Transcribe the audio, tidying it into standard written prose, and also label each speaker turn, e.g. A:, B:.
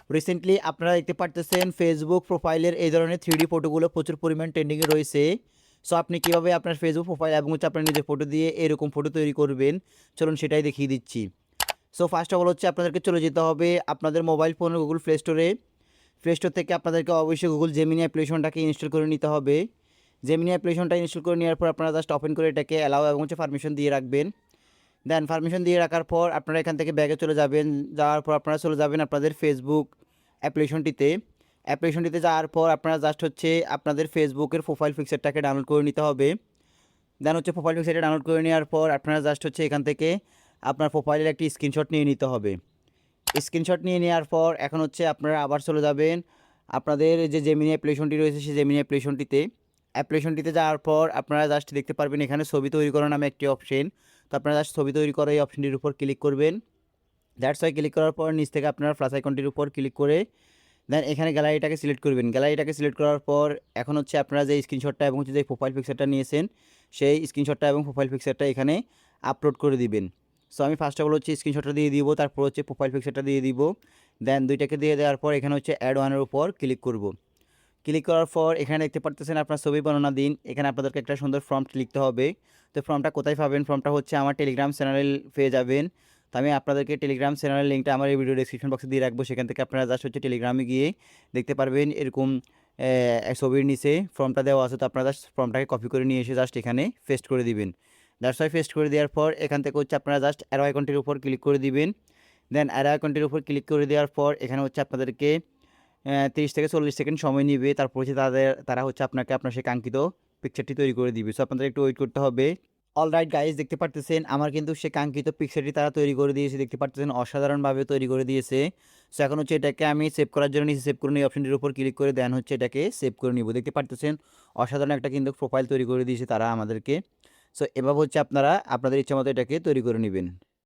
A: Recently আপনারা দেখতে পারতেছেন ফেসবুক প্রোফাইলের এই ধরনের 3D ফটোগুলো প্রচুর পরিমাণ ট্রেন্ডিংয়ে রয়েছে। সো আপনি কীভাবে আপনার ফেসবুক প্রোফাইল এবং আপনার নিজের ফটো দিয়ে এরকম ফটো তৈরি করবেন, চলুন সেটাই দেখিয়ে দিচ্ছি। সো ফার্স্ট অফ অল হচ্ছে আপনাদেরকে চলে যেতে হবে আপনাদের মোবাইল ফোনের গুগল প্লে স্টোরে। প্লে স্টোর থেকে আপনাদেরকে অবশ্যই গুগল জেমিনি অ্যাপ্লিকেশনটাকে ইনস্টল করে নিতে হবে। জেমিনি অ্যাপ্লিকেশনটা ইনস্টল করে নেওয়ার পর আপনারা জাস্ট ওপেন করে এটাকে অ্যালাউ এবং পারমিশন দিয়ে রাখবেন। দেন পারমিশন দিয়ে রাখার পর আপনারা এখান থেকে ব্যাগে চলে যাবেন। যাওয়ার পর আপনারা চলে যাবেন আপনাদের ফেসবুক অ্যাপ্লিকেশনটিতে যাওয়ার পর আপনারা জাস্ট হচ্ছে আপনাদের ফেসবুকের প্রোফাইল পিকচারটাকে ডাউনলোড করে নিতে হবে। দেন হচ্ছে প্রোফাইল পিকচারটা ডাউনলোড করে নেওয়ার পর আপনারা জাস্ট হচ্ছে এখান থেকে আপনার প্রোফাইলের একটি স্ক্রিনশট নিয়ে নিতে হবে। স্ক্রিনশট নিয়ে নেওয়ার পর এখন হচ্ছে আপনারা আবার চলে যাবেন আপনাদের যে জেমিনি অ্যাপ্লিকেশনটি রয়েছে সেই জেমিনি অ্যাপ্লিকেশনটিতে যাওয়ার পর আপনারা জাস্ট দেখতে পারবেন এখানে ছবি তৈরি করার নামে একটি অপশন। তো আপনারা জাস্ট ছবি তৈরি করা এই অপশনটির উপর ক্লিক করবেন। দ্যাটস ওয়াই ক্লিক করার পর নিচ থেকে আপনারা প্লাস আইকনটির উপর ক্লিক করে দেন এখানে গ্যালারিটাকে সিলেক্ট করবেন। গ্যালারিটাকে সিলেক্ট করার পর এখন হচ্ছে আপনারা যে স্ক্রিনশটটা এবং যে প্রোফাইল পিকচারটা নিয়েছেন সেই স্ক্রিনশটটা এবং প্রোফাইল পিকচারটা এখানে আপলোড করে দিবেন। সো আমি ফার্স্ট অফ অল হচ্ছে স্ক্রিনশটটা দিয়ে দিব, তারপর হচ্ছে প্রোফাইল পিকচারটা দিয়ে দিব। দেন দুইটাকে দিয়ে দেওয়ার পর এখানে হচ্ছে অ্যাড ওয়ানের উপর ক্লিক করব। ক্লিক করার পর এখানে দেখতে পারতেছেন আপনার ছবি বর্ণনা দিন। এখানে আপনাদেরকে একটা সুন্দর ফর্মট লিখতে হবে। তো ফর্মটা কোথায় পাবেন? ফর্মটা হচ্ছে আমার টেলিগ্রাম চ্যানেলে পেয়ে যাবেন। তো আমি আপনাদেরকে টেলিগ্রাম চ্যানেলের লিঙ্কটা আমার এই ভিডিও ডেসক্রিপশন বক্সে দিয়ে রাখবো। সেখান থেকে আপনারা জাস্ট হচ্ছে টেলিগ্রামে গিয়ে দেখতে পারবেন এরকম ছবির নিচে ফর্মটা দেওয়া আছে। তো আপনারা জাস্ট ফর্মটাকে কপি করে নিয়ে এসে জাস্ট এখানে পেস্ট করে দিবেন। দ্যাটস ওয়াই পেস্ট করে দেওয়ার পর এখান থেকে হচ্ছে আপনারা জাস্ট অ্যারো আইকনটির উপর ক্লিক করে দিবেন। দেন অ্যারো আইকনটির উপর ক্লিক করে দেওয়ার পর এখানে হচ্ছে আপনাদেরকে 30 থেকে 40 সেকেন্ড সময় নিবে। তারপর হচ্ছে তারা হচ্ছে আপনাকে আপনার সেই কাঙ্ক্ষিত পিকচারটি তৈরি করে দিবে। সো আপনাদের একটু ওয়েট করতে হবে। অলরাইট গাইজ, দেখতে পারতেছেন আমার কিন্তু সে কাঙ্ক্ষিত পিকচারটি তারা তৈরি করে দিয়েছে। দেখতে পারতেছেন অসাধারণভাবে তৈরি করে দিয়েছে। সো এখন হচ্ছে এটাকে আমি সেভ করার জন্য নিচে সেভ করে নিই অপশনটির উপর ক্লিক করে দেন হচ্ছে এটাকে সেভ করে নিব। দেখতে পারতেছেন অসাধারণ একটা কিন্তু প্রোফাইল তৈরি করে দিয়েছে তারা আমাদেরকে। সো এভাবে হচ্ছে আপনারা আপনাদের ইচ্ছা মতো এটাকে তৈরি করে নেবেন।